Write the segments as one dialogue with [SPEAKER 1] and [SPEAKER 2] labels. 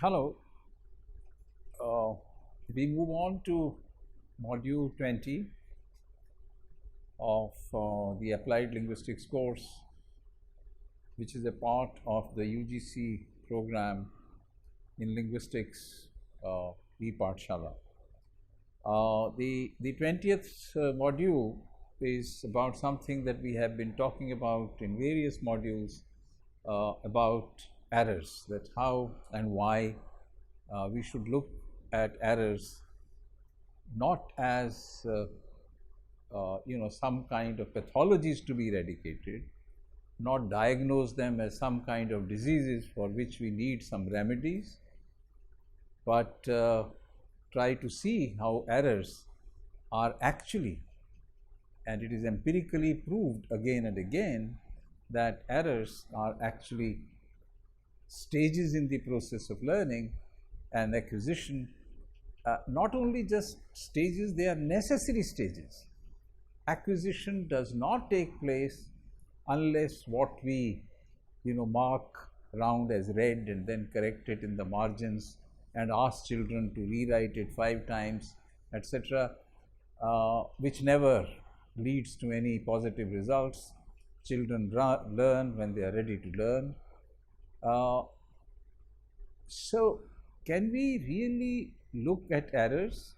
[SPEAKER 1] Hello, uh, we move on to module 20 of the Applied Linguistics course, which is a part of the UGC program in Linguistics, E-Pathshala. The 20th module is about something that we have been talking about in various modules about errors, that how and why we should look at errors not as some kind of pathologies to be eradicated, not diagnose them as some kind of diseases for which we need some remedies, but try to see how errors are actually, and it is empirically proved again and again, that errors are actually stages in the process of learning and acquisition. Not only just stages, they are necessary stages. Acquisition does not take place unless what we mark round as red and then correct it in the margins and ask children to rewrite it 5 times, etc., which never leads to any positive results. Children learn when they are ready to learn. So can we really look at errors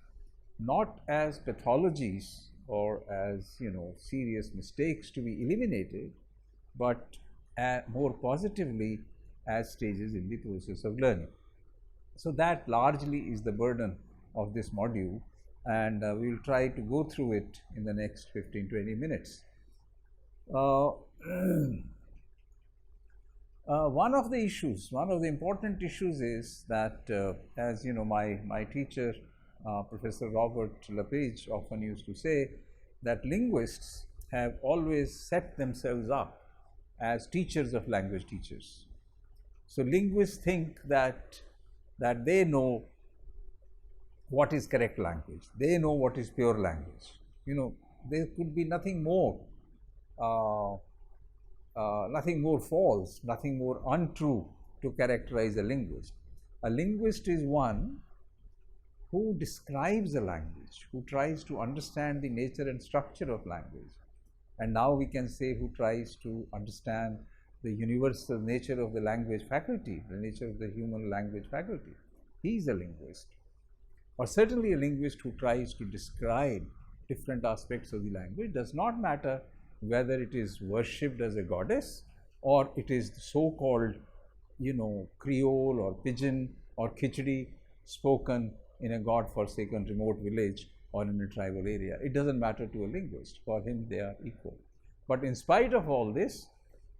[SPEAKER 1] not as pathologies or as serious mistakes to be eliminated, but more positively as stages in the process of learning? So that largely is the burden of this module, and we will try to go through it in the next 15-20 minutes. One of the important issues is that, as you know, my teacher, Professor Robert LePage, often used to say that linguists have always set themselves up as teachers of language teachers. So linguists think that they know what is correct language, they know what is pure language. There could be nothing more. Nothing more false, nothing more untrue to characterize a linguist. A linguist is one who describes a language, who tries to understand the nature and structure of language. And now we can say who tries to understand the universal nature of the language faculty, the nature of the human language faculty. He is a linguist. Or certainly a linguist who tries to describe different aspects of the language. Does not matter whether it is worshipped as a goddess or it is so-called Creole or pidgin or khichdi spoken in a god-forsaken remote village or in a tribal area. It doesn't matter to a linguist. For him they are equal. But in spite of all this,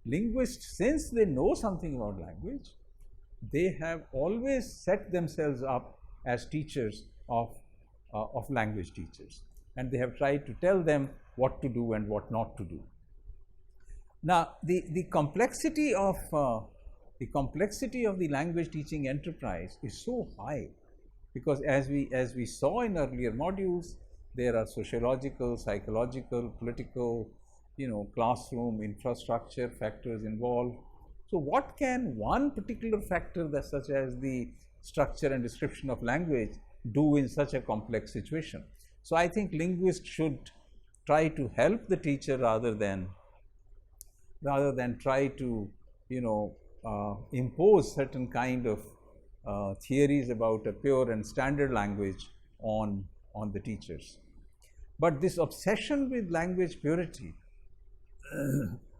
[SPEAKER 1] linguists, since they know something about language, they have always set themselves up as teachers of language teachers, and they have tried to tell them what to do and what not to do. Now, the complexity of the language teaching enterprise is so high, because as we saw in earlier modules, there are sociological, psychological, political, classroom infrastructure factors involved. So what can one particular factor, such as the structure and description of language, do in such a complex situation? So I think linguists should try to help the teacher rather than try to impose certain kind of theories about a pure and standard language on the teachers. But this obsession with language purity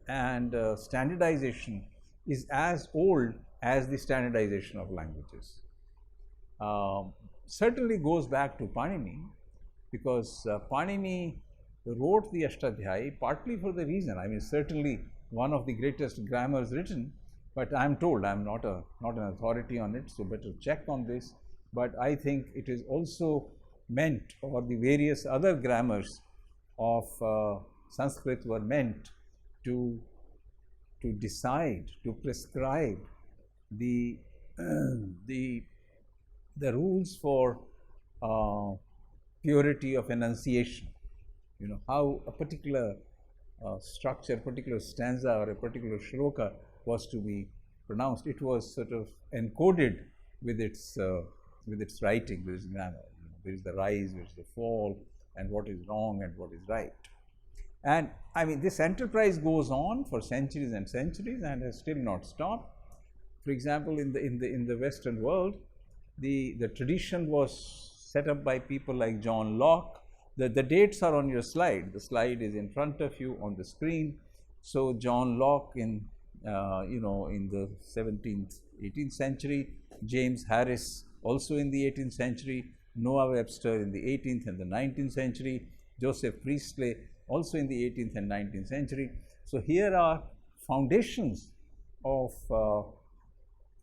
[SPEAKER 1] and standardization is as old as the standardization of languages. Certainly goes back to Panini, because Panini wrote the Ashtadhyayi partly for the reason, certainly one of the greatest grammars written, but I am told, I am not an authority on it, so better check on this, but I think it is also meant, or the various other grammars of Sanskrit were meant to decide, to prescribe the rules for purity of enunciation. How a particular structure, particular stanza or a particular shloka was to be pronounced. It was sort of encoded with its writing, with its grammar. Where is the rise, where is the fall, and what is wrong and what is right. And I mean, this enterprise goes on for centuries and centuries and has still not stopped. For example, in the Western world, the tradition was set up by people like John Locke. The dates are on your slide. The slide is in front of you on the screen. So John Locke in in the 17th, 18th century, James Harris also in the 18th century, Noah Webster in the 18th and the 19th century, Joseph Priestley also in the 18th and 19th century. So here are foundations of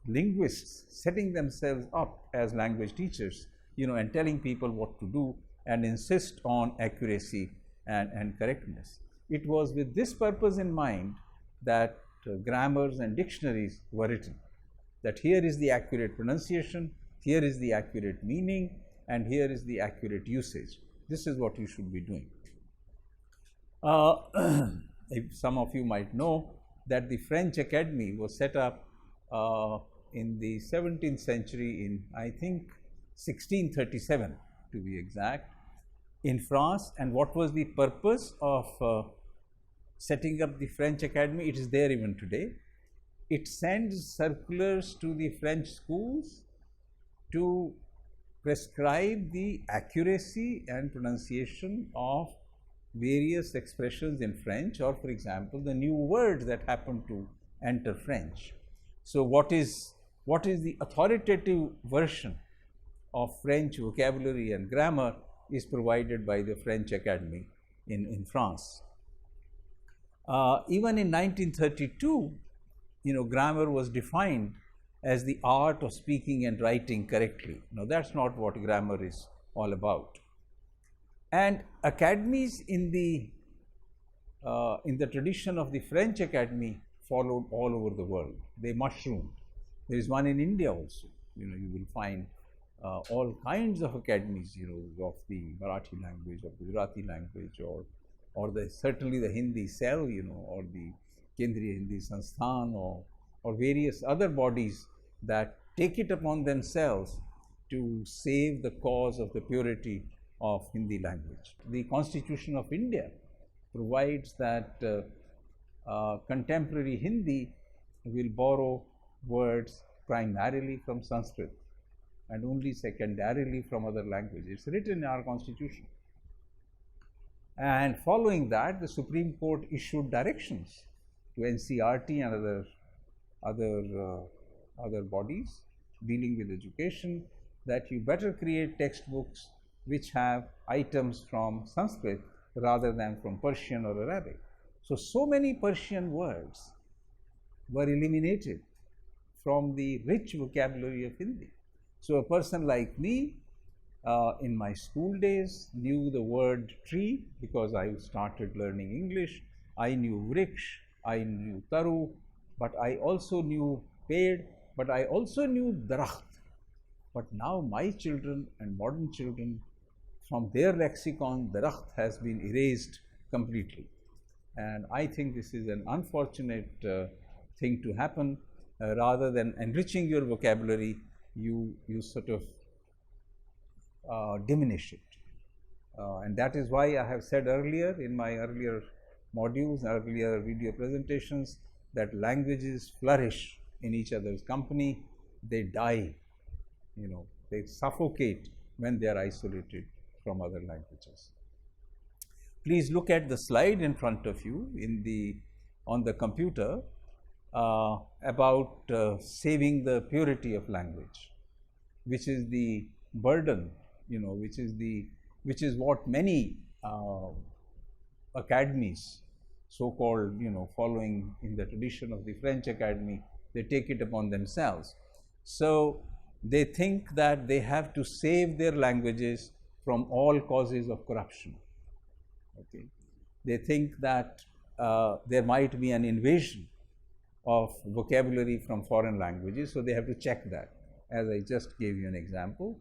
[SPEAKER 1] linguists setting themselves up as language teachers, and telling people what to do and insist on accuracy and correctness. It was with this purpose in mind that grammars and dictionaries were written, that here is the accurate pronunciation, here is the accurate meaning, and here is the accurate usage. This is what you should be doing. If some of you might know that the French Academy was set up in the 17th century, in I think 1637 to be exact, in France. And what was the purpose of setting up the French Academy? It is there even today. It sends circulars to the French schools to prescribe the accuracy and pronunciation of various expressions in French, or for example, the new words that happen to enter French. So what is the authoritative version of French vocabulary and grammar is provided by the French Academy in France. Even in 1932, grammar was defined as the art of speaking and writing correctly. Now, that's not what grammar is all about. And academies in the tradition of the French Academy followed all over the world. They mushroomed. There is one in India also. You will find all kinds of academies, of the Marathi language, of the Gujarati language, or certainly the Hindi cell, or the Kendriya Hindi Sansthan, or various other bodies that take it upon themselves to save the cause of the purity of Hindi language. The Constitution of India provides that contemporary Hindi will borrow words primarily from Sanskrit and only secondarily from other languages. It's written in our Constitution. And following that, the Supreme Court issued directions to NCERT and other bodies dealing with education that you better create textbooks which have items from Sanskrit rather than from Persian or Arabic. So many Persian words were eliminated from the rich vocabulary of Hindi. So a person like me, in my school days, knew the word tree because I started learning English. I knew vriksh, I knew taru, but I also knew ped, but I also knew darakht. But now my children and modern children, from their lexicon, darakht has been erased completely. And I think this is an unfortunate thing to happen. Rather than enriching your vocabulary, you sort of diminish it. And that is why I have said earlier in my earlier modules, earlier video presentations, that languages flourish in each other's company. They die, they suffocate when they are isolated from other languages. Please look at the slide in front of you on the computer about saving the purity of language, which is the burden, which is what many academies, so-called, following in the tradition of the French Academy, they take it upon themselves. So they think that they have to save their languages from all causes of corruption. Okay. They think that there might be an invasion of vocabulary from foreign languages, so they have to check that. As I just gave you an example,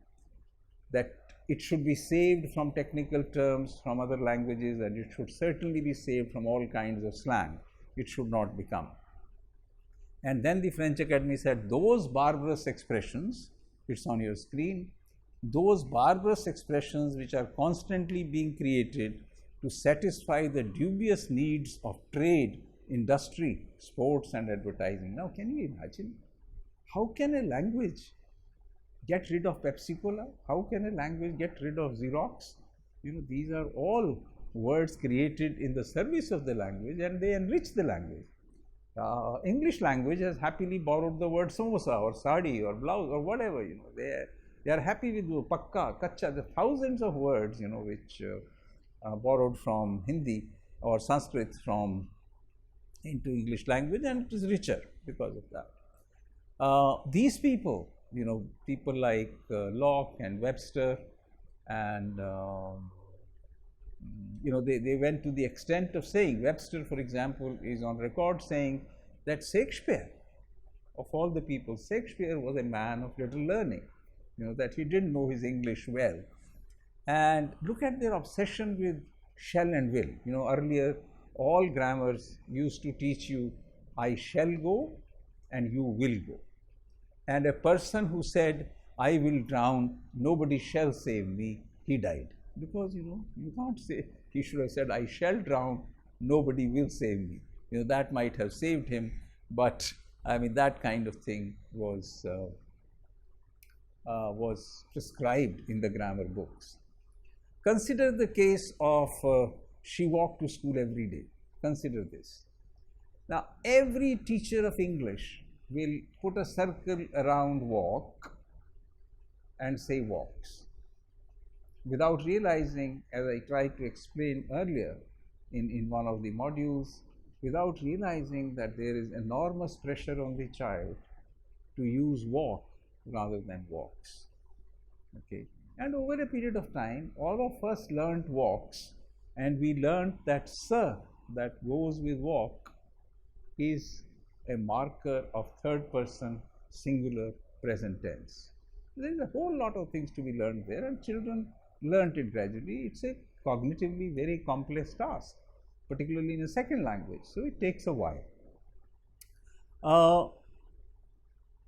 [SPEAKER 1] that it should be saved from technical terms from other languages, and it should certainly be saved from all kinds of slang. It should not become. And then the French Academy said those barbarous expressions it's on your screen. Those barbarous expressions which are constantly being created to satisfy the dubious needs of trade, industry, sports and advertising. Now, can you imagine? How can a language get rid of Pepsi Cola? How can a language get rid of Xerox? These are all words created in the service of the language, and they enrich the language. English language has happily borrowed the word samosa or sari or blouse or whatever. They are happy with pakka, kacha, the thousands of words which are borrowed from Hindi or Sanskrit from into English language, and it is richer because of that. These people, people like Locke and Webster, and they went to the extent of saying, Webster, for example, is on record saying that Shakespeare, of all the people, Shakespeare was a man of little learning, that he didn't know his English well. And look at their obsession with shall and will. Earlier, all grammars used to teach you, I shall go and you will go. And a person who said, I will drown, nobody shall save me, he died. Because, you can't say, he should have said, I shall drown, nobody will save me. That might have saved him, but I mean, that kind of thing was prescribed in the grammar books. Consider the case of she walked to school every day. Consider this. Now, every teacher of English will put a circle around walk and say walks, without realizing, as I tried to explain earlier in one of the modules, without realizing that there is enormous pressure on the child to use walk rather than walks. Okay. And over a period of time, all of us learned walks, and we learned that sir that goes with walk is a marker of third person singular present tense. There is a whole lot of things to be learned there, and children learned it gradually. It's a cognitively very complex task, particularly in a second language, so it takes a while.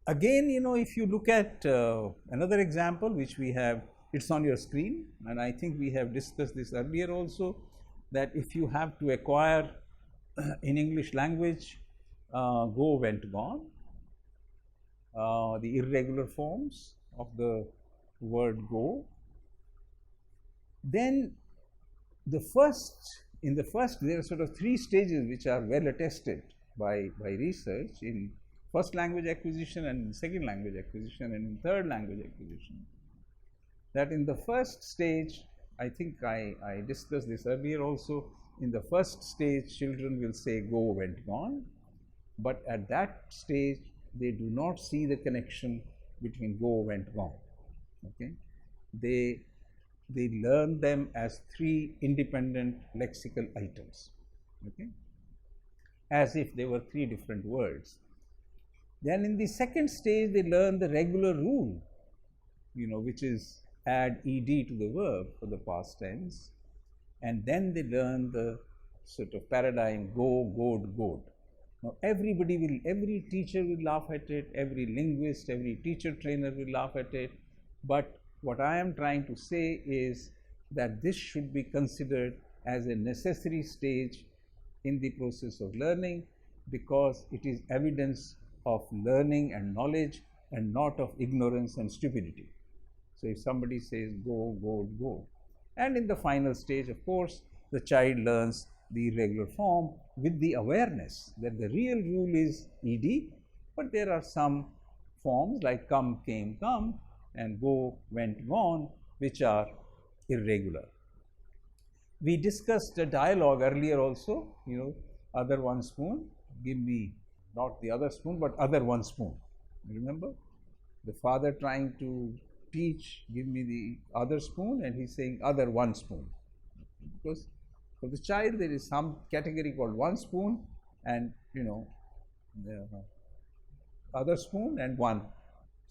[SPEAKER 1] Again, if you look at another example which we have, it's on your screen, and I think we have discussed this earlier also, that if you have to acquire in English language go, went, gone, the irregular forms of the word go, then in the first there are sort of three stages which are well attested by research in first language acquisition and second language acquisition and in third language acquisition. That in the first stage, I think I discussed this earlier also, in the first stage children will say go, went, gone, but at that stage they do not see the connection between go, went, gone. Okay, they learn them as three independent lexical items, okay, as if they were three different words. Then in the second stage they learn the regular rule, which is add ed to the verb for the past tense, and then they learn the sort of paradigm go, goed, goed. Now every teacher will laugh at it, every linguist, every teacher trainer will laugh at it, but what I am trying to say is that this should be considered as a necessary stage in the process of learning, because it is evidence of learning and knowledge and not of ignorance and stupidity. So if somebody says go, go, go, and in the final stage, of course, the child learns the irregular form with the awareness that the real rule is ed, but there are some forms like come, came, come, and go, went, gone, which are irregular. We discussed a dialogue earlier also, other one spoon, give me not the other spoon, but other one spoon. Remember? The father trying to teach, give me the other spoon, and he's saying other one spoon. Because for the child there is some category called one spoon and the other spoon and one.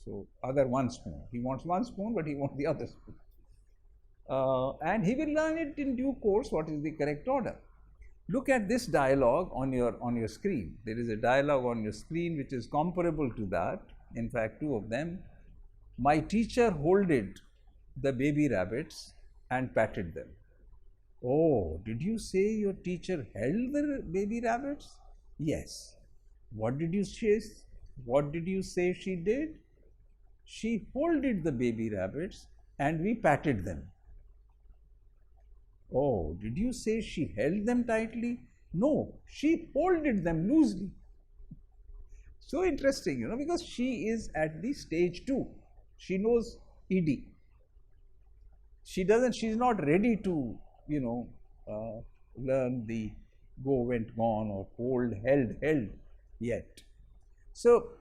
[SPEAKER 1] So other one spoon. He wants one spoon, but he wants the other spoon. And he will learn it in due course what is the correct order. Look at this dialogue on your screen. There is a dialogue on your screen which is comparable to that. In fact, two of them. My teacher holded the baby rabbits and patted them. Oh, did you say your teacher held the baby rabbits? Yes. What did you say? What did you say she did? She holded the baby rabbits and we patted them. Oh, did you say she held them tightly? No, she holded them loosely. So interesting, because she is at the stage 2. She knows ED. She's not ready to, learn the go, went, gone, or hold, held yet. So,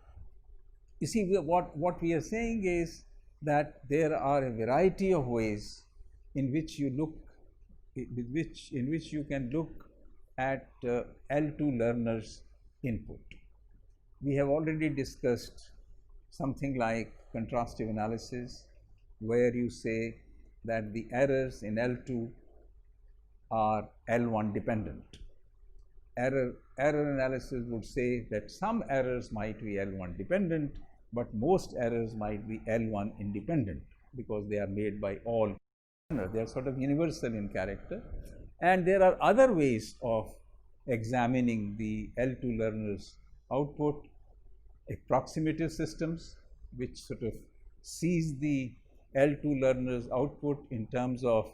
[SPEAKER 1] you see, what we are saying is that there are a variety of ways in which you look, in which you can look at L2 learners' input. We have already discussed something like contrastive analysis, where you say that the errors in L2 are L1 dependent. Error analysis would say that some errors might be L1 dependent, but most errors might be L1 independent because they are made by all. They are sort of universal in character. And there are other ways of examining the L2 learners' output, approximative systems, which sort of sees the L2 learners' output in terms of,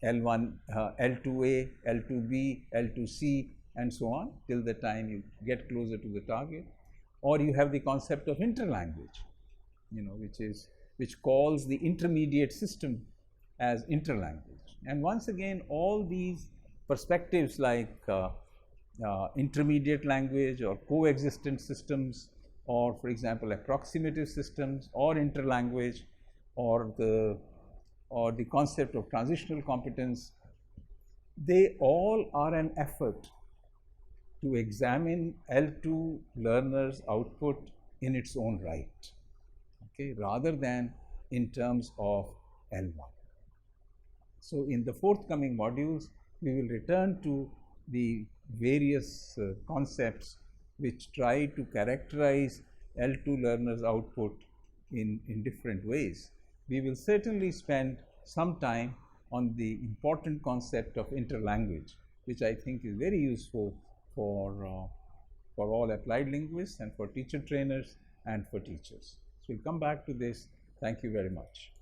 [SPEAKER 1] L1, L2A, L2B, L2C, and so on, till the time you get closer to the target. Or you have the concept of interlanguage, which calls the intermediate system as interlanguage. And once again, all these perspectives like intermediate language or coexistent systems, or for example approximative systems, or interlanguage, or the concept of transitional competence, they all are an effort to examine L2 learners' output in its own right, okay, rather than in terms of L1. So, in the forthcoming modules, we will return to the various concepts which try to characterize L2 learners' output in different ways. We will certainly spend some time on the important concept of interlanguage, which I think is very useful for all applied linguists and for teacher trainers and for teachers. So, we'll come back to this. Thank you very much.